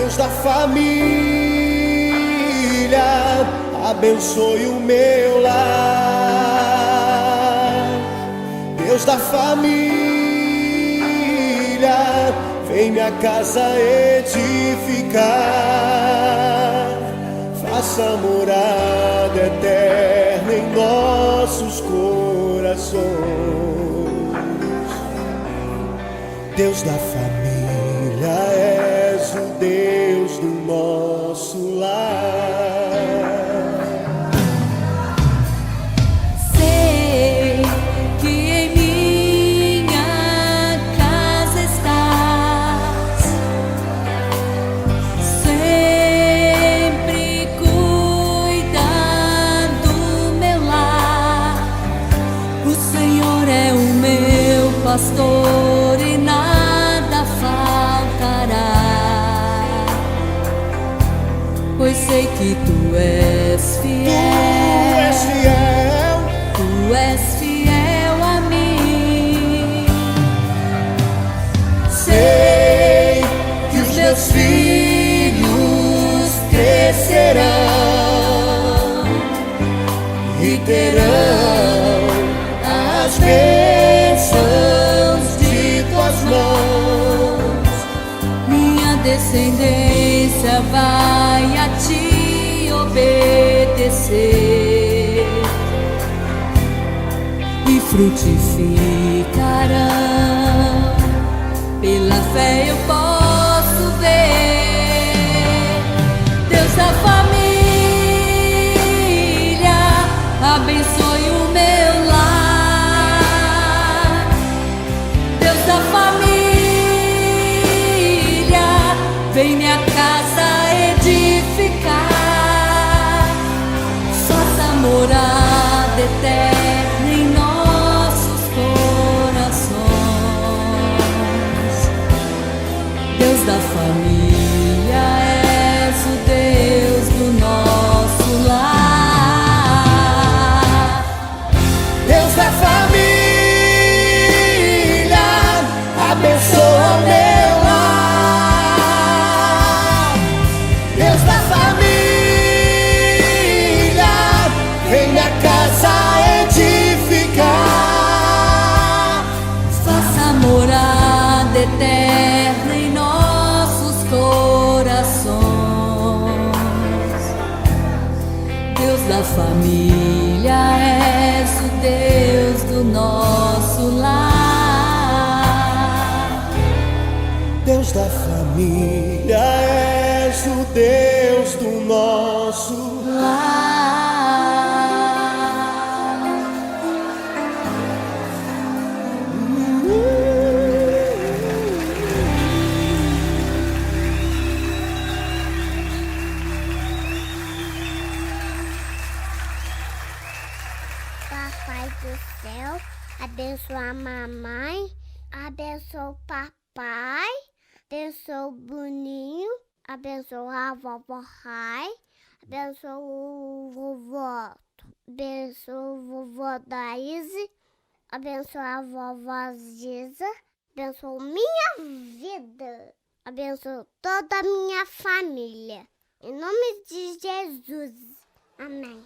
Deus da família, abençoe o meu lar. Deus da família, vem minha casa edificar. Faça morada eterna em nossos corações. Deus da família, és o Deus do nosso lar. Sei que em minha casa estás, sempre cuidando do meu lar. O Senhor é o meu pastor e nada faltará, pois sei que tu és fiel, tu és fiel a mim. Sei que os meus filhos crescerão e terão as bênçãos de tuas mãos. Minha descendência vai a ti obedecer e frutificarão. Pela fé eu posso ver. Deus da família, abençoe o meu lar. Deus da família, vem minha casa edificar. Faça morada eterna em nossos corações. Deus da família, és o Deus do nosso lar. Deus da família, abençoa o meu lar. Deus da família, vem minha casa edificar. Faça morada eterna em nossos corações. Deus da família, és o Deus do nosso lar. Deus da família, és o Deus do nosso Lar. Papai do céu, abençoa a mamãe, abençoa o papai, abençoa o Boninho, abençoa a vovó Rai, abençoa o vovó, abençoa o vovó Daíse, abençoa a vovó Giza, abençoa minha vida, abençoa toda a minha família. Em nome de Jesus. Amém.